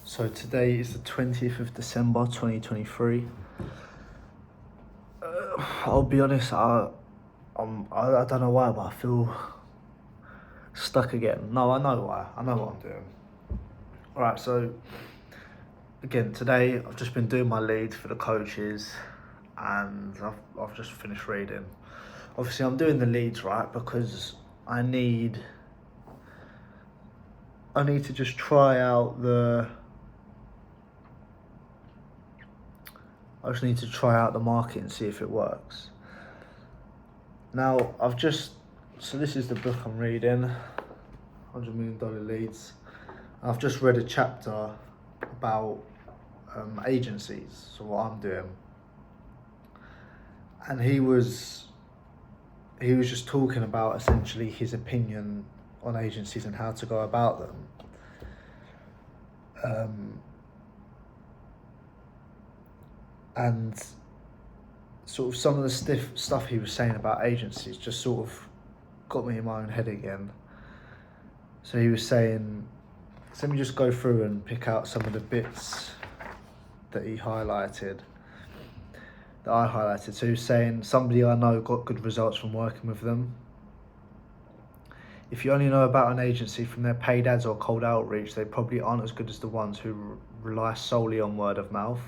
So today is the 20th of December 2023. I'll be honest, I don't know why, but I feel stuck again. No, I know why. I know what I'm doing. Alright, so again, today I've just been doing my lead for the coaches and I've just finished reading. Obviously, I'm doing the leads, right, because I need to just try out I just need to try out the market and see if it works. Now, so this is the book I'm reading, $100 Million Leads. I've just read a chapter about agencies, so what I'm doing. And he was just talking about essentially his opinion on agencies and how to go about them. And sort of some of the stuff he was saying about agencies just sort of got me in my own head again. So he was saying, so let me just go through and pick out some of the bits that I highlighted. So he was saying, somebody I know got good results from working with them. If you only know about an agency from their paid ads or cold outreach, they probably aren't as good as the ones who rely solely on word of mouth.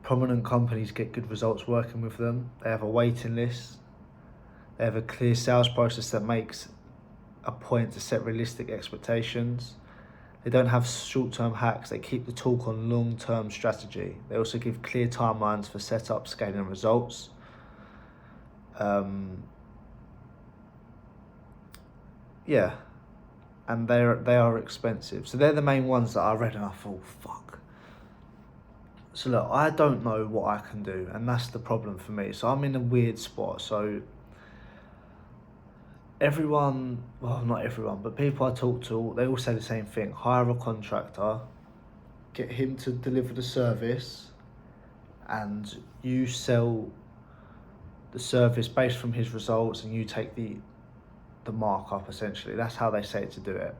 Prominent companies get good results working with them. They have a waiting list. They have a clear sales process that makes a point to set realistic expectations. They don't have short-term hacks. They keep the talk on long-term strategy. They also give clear timelines for setup, scaling, and results. Yeah, and they are expensive. So they're the main ones that I read, and I thought, fuck. So look, I don't know what I can do, and that's the problem for me. So I'm in a weird spot. So everyone, well, not everyone, but people I talk to, they all say the same thing. Hire a contractor, get him to deliver the service, and you sell the service based from his results, and you take the markup, essentially. That's how they say to do it.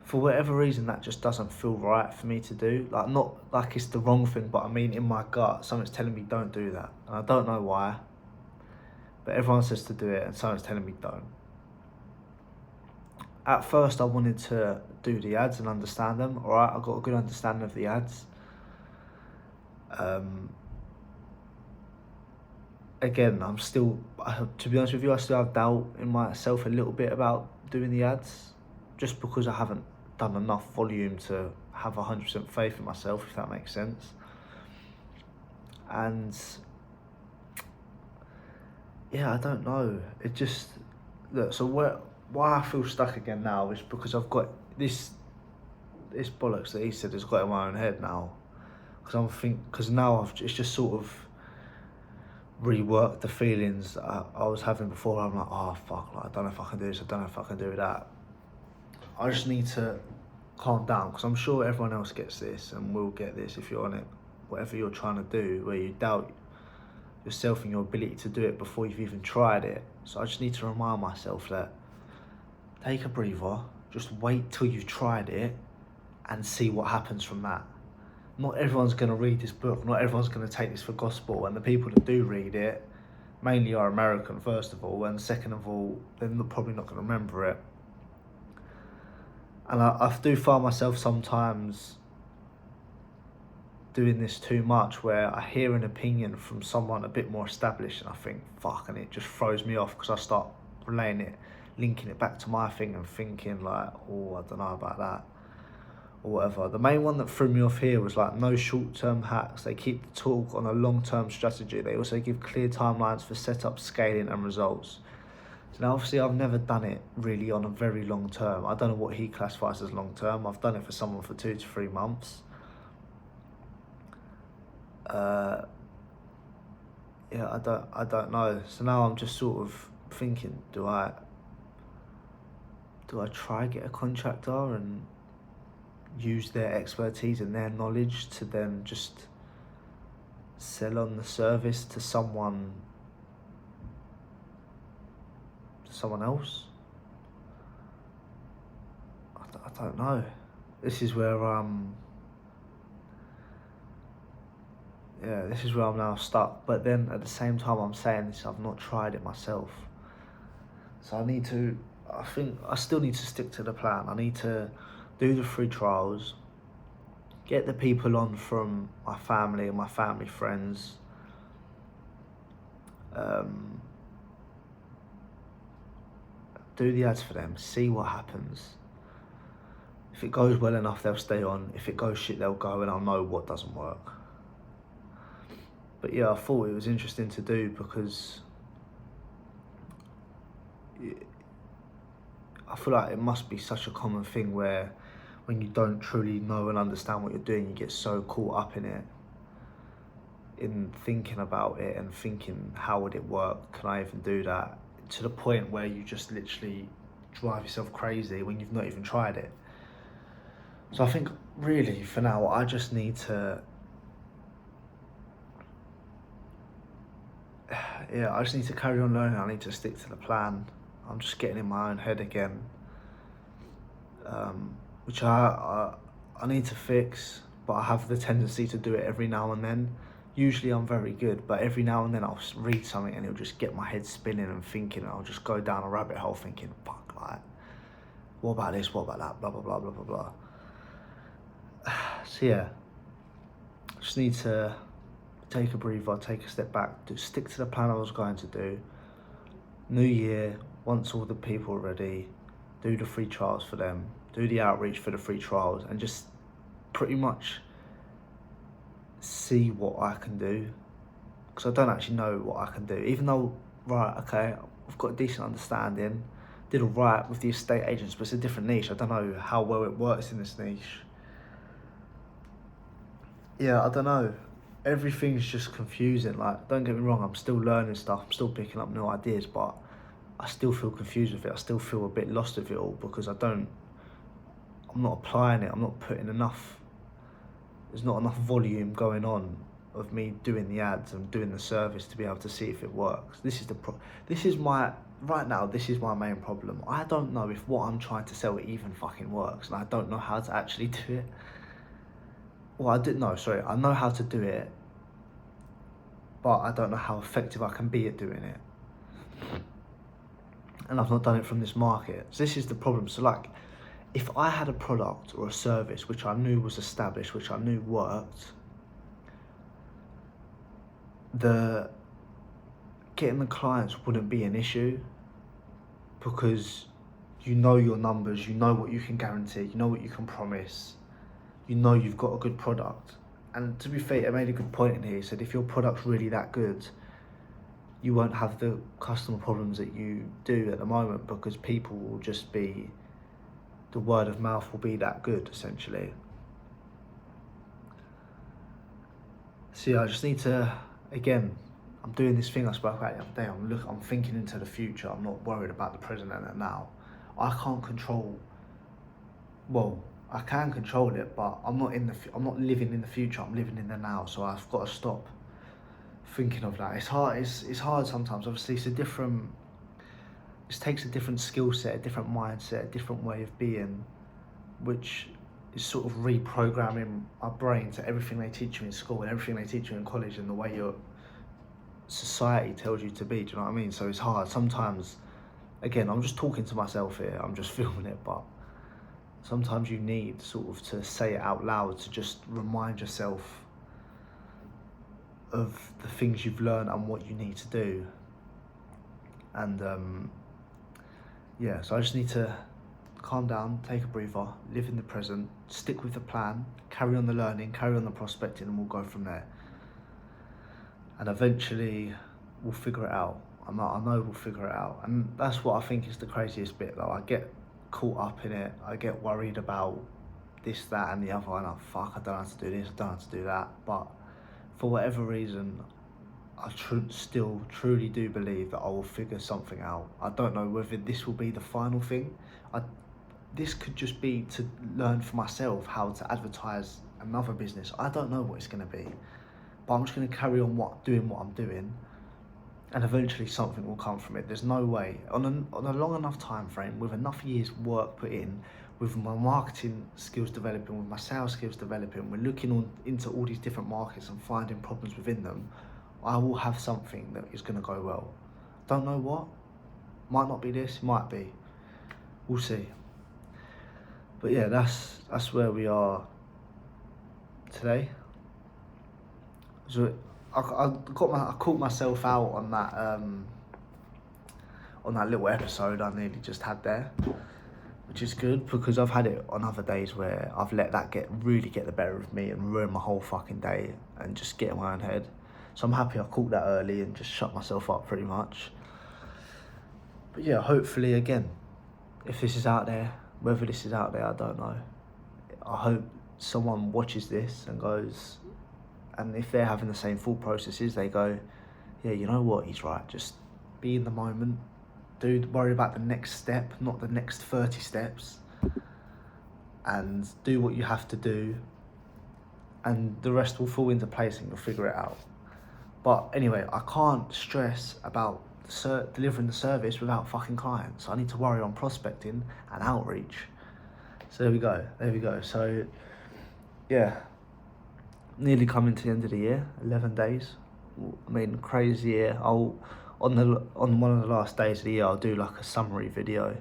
For whatever reason, that just doesn't feel right for me to do. Like, not like it's the wrong thing, but I mean, in my gut, something's telling me don't do that. And I don't know why, but everyone says to do it, and something's telling me don't. At first, I wanted to do the ads and understand them. All right, I got a good understanding of the ads. Again, I'm still, to be honest with you, I still have doubt in myself a little bit about doing the ads, just because I haven't done enough volume to have 100% faith in myself, if that makes sense. And yeah, I don't know. It just, look, so why I feel stuck again now is because I've got this bollocks that he said has got in my own head now. Because now it's just sort of reworked the feelings that I was having before. I'm like, oh fuck, like, I don't know if I can do this, I don't know if I can do that. I just need to calm down, because I'm sure everyone else gets this and will get this if you're on it, whatever you're trying to do, where you doubt yourself and your ability to do it before you've even tried it. So I just need to remind myself that, take a breather, just wait till you've tried it and see what happens from that. Not everyone's going to read this book, not everyone's going to take this for gospel, and the people that do read it mainly are American, first of all, and second of all, they're probably not going to remember it. And I do find myself sometimes doing this too much, where I hear an opinion from someone a bit more established and I think, fuck, and it just throws me off, because I start linking it back to my thing and thinking like, oh, I don't know about that, or whatever. The main one that threw me off here was like, no short-term hacks. They keep the talk on a long-term strategy. They also give clear timelines for setup, scaling, and results. So now, obviously, I've never done it really on a very long term. I don't know what he classifies as long term. I've done it for someone for 2 to 3 months. Yeah, I don't know. So now I'm just sort of thinking, do I try get a contractor and use their expertise and their knowledge to then just sell on the service to someone else? I don't know. this is where this is where I'm now stuck. But then at the same time I'm saying this, I've not tried it myself. So I think I still need to stick to the plan. I need to do the free trials, get the people on from my family and my family friends. Do the ads for them, see what happens. If it goes well enough, they'll stay on. If it goes shit, they'll go, and I'll know what doesn't work. But yeah, I thought it was interesting to do because I feel like it must be such a common thing where when you don't truly know and understand what you're doing, you get so caught up in it, in thinking about it and thinking, how would it work? Can I even do that? To the point where you just literally drive yourself crazy when you've not even tried it. So I think really for now, I just need to, I just need to carry on learning. I need to stick to the plan. I'm just getting in my own head again, which I need to fix, but I have the tendency to do it every now and then. Usually I'm very good, but every now and then I'll read something and it'll just get my head spinning and thinking, and I'll just go down a rabbit hole thinking, fuck, like, what about this, what about that, blah, blah, blah, blah, blah, blah. So yeah, I just need to take a breather, take a step back, stick to the plan I was going to do. New year, once all the people are ready, do the free trials for them, do the outreach for the free trials, and just pretty much see what I can do. Because I don't actually know what I can do, even though, right, okay, I've got a decent understanding, did all right with the estate agents, but it's a different niche. I don't know how well it works in this niche. Yeah, I don't know. Everything's just confusing. Like, don't get me wrong, I'm still learning stuff, I'm still picking up new ideas, but I still feel confused with it. I still feel a bit lost with it all because I'm not applying it. I'm not putting enough, there's not enough volume going on of me doing the ads and doing the service to be able to see if it works. This is my main problem. I don't know if what I'm trying to sell even fucking works, and I don't know how to actually do it. Well, I know how to do it, but I don't know how effective I can be at doing it. And I've not done it from this market. So this is the problem. So like, if I had a product or a service which I knew was established, which I knew worked, getting the clients wouldn't be an issue, because you know your numbers, you know what you can guarantee, you know what you can promise, you know you've got a good product. And to be fair, I made a good point in here. He said if your product's really that good, you won't have the customer problems that you do at the moment, because people will just be, the word of mouth will be that good, essentially. So yeah, I just need to, again, I'm doing this thing I spoke about the other day. I'm thinking into the future. I'm not worried about the present and the now. I can't control, well, I can control it, but I'm not living in the future. I'm living in the now. So I've got to stop thinking of that. It's hard. It's hard sometimes. Obviously, it takes a different skill set, a different mindset, a different way of being, which is sort of reprogramming our brain to everything they teach you in school and everything they teach you in college and the way your society tells you to be. Do you know what I mean? So it's hard sometimes. Again, I'm just talking to myself here. I'm just filming it, but sometimes you need sort of to say it out loud to just remind yourself of the things you've learned and what you need to do. And so I just need to calm down, take a breather, live in the present, stick with the plan, carry on the learning, carry on the prospecting, and we'll go from there. And eventually we'll figure it out. I know we'll figure it out. And that's what I think is the craziest bit, though. I get caught up in it. I get worried about this, that, and the other, and I don't know how to do this, I don't know how to do that. But for whatever reason, I still truly do believe that I will figure something out. I don't know whether this will be the final thing. This could just be to learn for myself how to advertise another business. I don't know what it's going to be, but I'm just going to carry on doing what I'm doing, and eventually something will come from it. There's no way, on a long enough time frame, with enough years work put in, with my marketing skills developing, with my sales skills developing, we're looking into all these different markets and finding problems within them, I will have something that is going to go well. Don't know what. Might not be this, might be. We'll see. But yeah, that's where we are today. So I caught myself out on that little episode I nearly just had there, which is good because I've had it on other days where I've let that really get the better of me and ruin my whole fucking day and just get in my own head. So I'm happy I caught that early and just shut myself up pretty much. But yeah, hopefully again, if this is out there, whether this is out there, I don't know. I hope someone watches this and goes, and if they're having the same thought processes, they go, yeah, you know what, he's right, just be in the moment. Dude, worry about the next step, not the next 30 steps. And do what you have to do. And the rest will fall into place and you'll figure it out. But anyway, I can't stress about delivering the service without fucking clients. I need to worry on prospecting and outreach. So there we go. So yeah, nearly coming to the end of the year, 11 days. I mean, crazy year. On one of the last days of the year, I'll do like a summary video,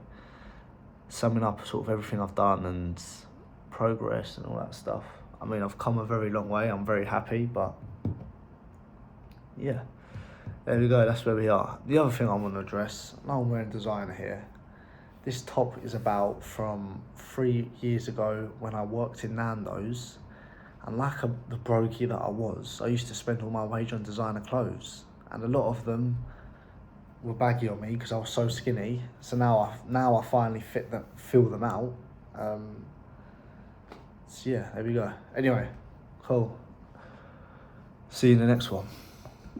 summing up sort of everything I've done and progress and all that stuff. I mean, I've come a very long way. I'm very happy, but yeah, there we go. That's where we are. The other thing I want to address, now I'm wearing designer here. This top is about from 3 years ago when I worked in Nando's, and like the brokey that I was, I used to spend all my wage on designer clothes, and a lot of them were baggy on me because I was so skinny. So now I finally fill them out. So yeah, there we go. Anyway, cool. See you in the next one.